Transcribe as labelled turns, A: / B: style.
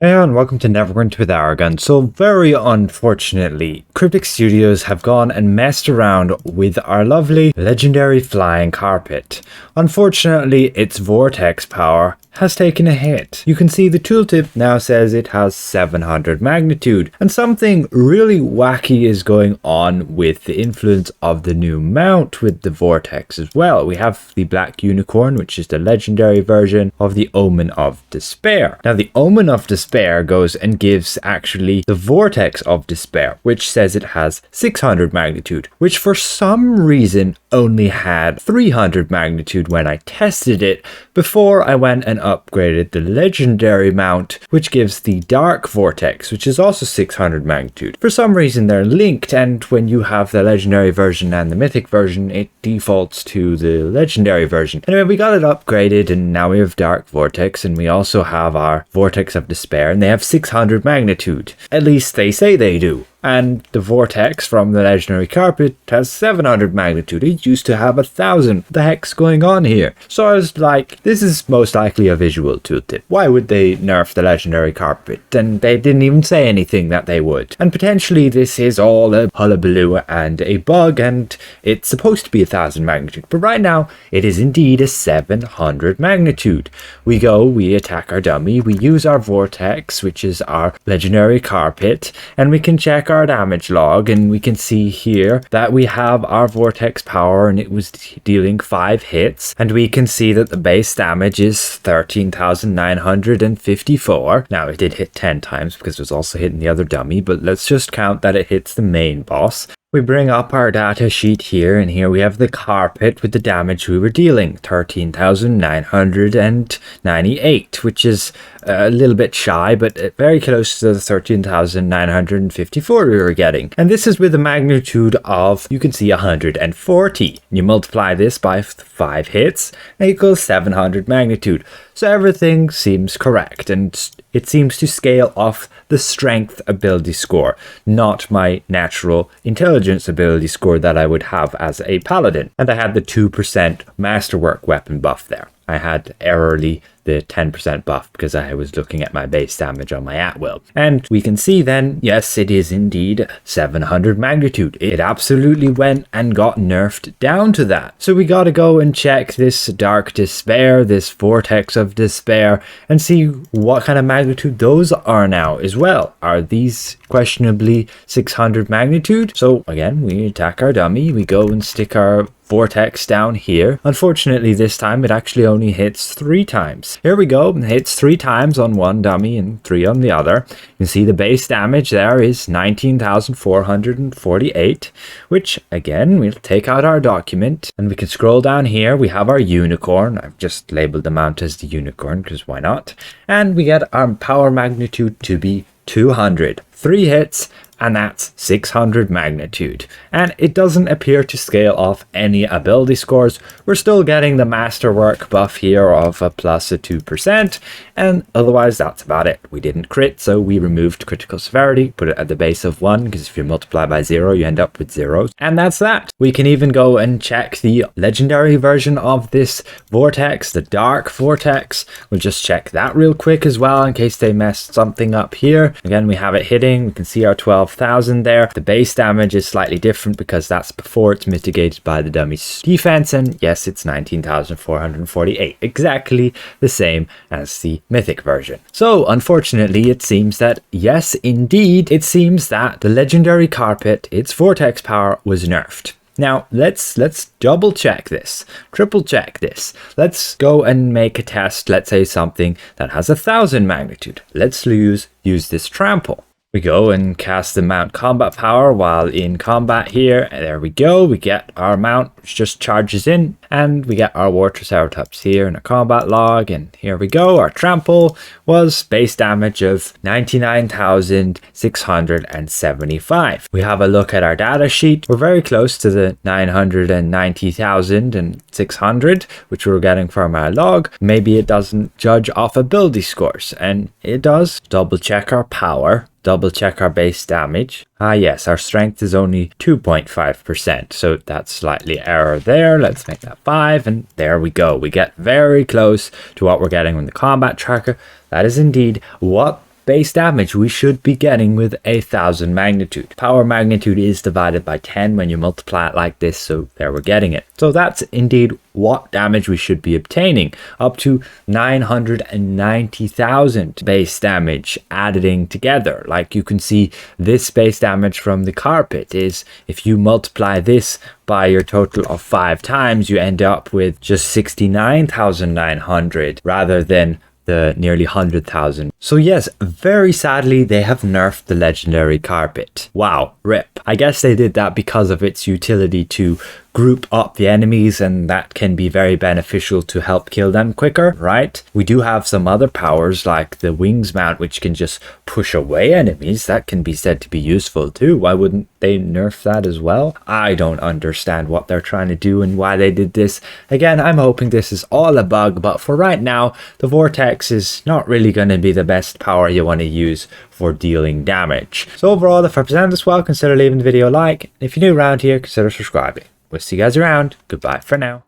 A: Hey and welcome to Neverwinter with Aragon. So very unfortunately, Cryptic Studios have gone and messed around with our lovely legendary flying carpet. Unfortunately, its vortex power has taken a hit. You can see the tooltip now says it has 700 magnitude, and something really wacky is going on with the influence of the new mount with the vortex as well. We have the Black Unicorn, which is the legendary version of the Omen of Despair. Now the Omen of Despair goes and gives actually the Vortex of Despair, which says it has 600 magnitude, which for some reason only had 300 magnitude when I tested it before I went and upgraded the legendary mount, which gives the Dark Vortex, which is also 600 magnitude. For some reason they're linked, and when you have the legendary version and the mythic version, it defaults to the legendary version. Anyway, we got it upgraded and now we have Dark Vortex, and we also have our Vortex of Despair, and they have 600 magnitude. At least they say they do. And the Vortex from the legendary carpet has 700 magnitude. It used to have 1000. What the heck's going on here? So I was like, this is most likely a visual tooltip. Why would they nerf the legendary carpet? And they didn't even say anything that they would. And potentially this is all a hullabaloo and a bug, and it's supposed to be 1000 magnitude. But right now, it is indeed a 700 magnitude. We attack our dummy, we use our Vortex, which is our legendary carpet, and we can check our damage log, and we can see here that we have our vortex power and it was dealing 5 hits, and we can see that the base damage is 13,954. Now it did hit 10 times because it was also hitting the other dummy, but let's just count that it hits the main boss. We bring up our data sheet here, and here we have the carpet with the damage we were dealing, 13,998, which is a little bit shy, but very close to the 13,954 we were getting. And this is with a magnitude of, you can see, 140. You multiply this by 5 hits, and it equals 700 magnitude. So everything seems correct, and it seems to scale off the strength ability score, not my natural intelligence ability score that I would have as a paladin. And I had the 2% masterwork weapon buff there. I had errorly the 10% buff because I was looking at my base damage on my at-will. And we can see then, yes, it is indeed 700 magnitude. It absolutely went and got nerfed down to that. So we gotta go and check this Dark Despair, this Vortex of Despair, and see what kind of magnitude those are now as well. Are these questionably 600 magnitude? So again, we attack our dummy, we go and stick our Vortex down here. Unfortunately, this time it actually only hits 3 times. Here we go, it hits 3 times on one dummy and 3 on the other. You can see the base damage there is 19,448, which again, we'll take out our document and we can scroll down here. We have our unicorn. I've just labeled the mount as the unicorn because why not? And we get our power magnitude to be 200. 3 hits, and that's 600 magnitude. And it doesn't appear to scale off any ability scores. We're still getting the masterwork buff here of a plus of 2%, and otherwise that's about it. We didn't crit, so we removed critical severity, put it at the base of 1, because if you multiply by 0, you end up with 0. And that's that. We can even go and check the legendary version of this Vortex, the Dark Vortex. We'll just check that real quick as well, in case they messed something up here. Again, we have it hitting. We can see our 12,000 there. The base damage is slightly different because that's before it's mitigated by the dummy's defense, and yes, it's 19,448, exactly the same as the mythic version. So unfortunately, it seems that, yes indeed, it seems that the legendary carpet, its vortex power, was nerfed. Now, let's double check this, triple check this. Let's go and make a test, let's say something that has 1000 magnitude. Let's use this trample. We go and cast the mount combat power while in combat here. And there we go. We get our mount, which just charges in, and we get our War Triceratops here in a combat log. And here we go. Our trample was base damage of 99,675. We have a look at our data sheet. We're very close to the 990,600, which we're getting from our log. Maybe it doesn't judge off ability scores, and it does. Double check our power. Double check our base damage. Yes, our strength is only 2.5%, so that's slightly error there. Let's make that 5, and there we go. We get very close to what we're getting in the combat tracker. That is indeed what base damage we should be getting with 1000 magnitude. Power magnitude is divided by 10 when you multiply it like this, so there we're getting it. So that's indeed what damage we should be obtaining, up to 990,000 base damage adding together. Like you can see, this base damage from the carpet is, if you multiply this by your total of 5 times, you end up with just 69,900 rather than the nearly 100,000. So yes, very sadly, they have nerfed the legendary carpet. Wow, rip. I guess they did that because of its utility to group up the enemies, and that can be very beneficial to help kill them quicker, right? We do have some other powers like the wings mount, which can just push away enemies. That can be said to be useful too. Why wouldn't they nerf that as well? I don't understand what they're trying to do and why they did this. Again, I'm hoping this is all a bug, but for right now, the Vortex is not really going to be the best power you want to use for dealing damage. So overall, if I present this well, consider leaving the video a like. If you're new around here, consider subscribing. We'll see you guys around. Goodbye for now.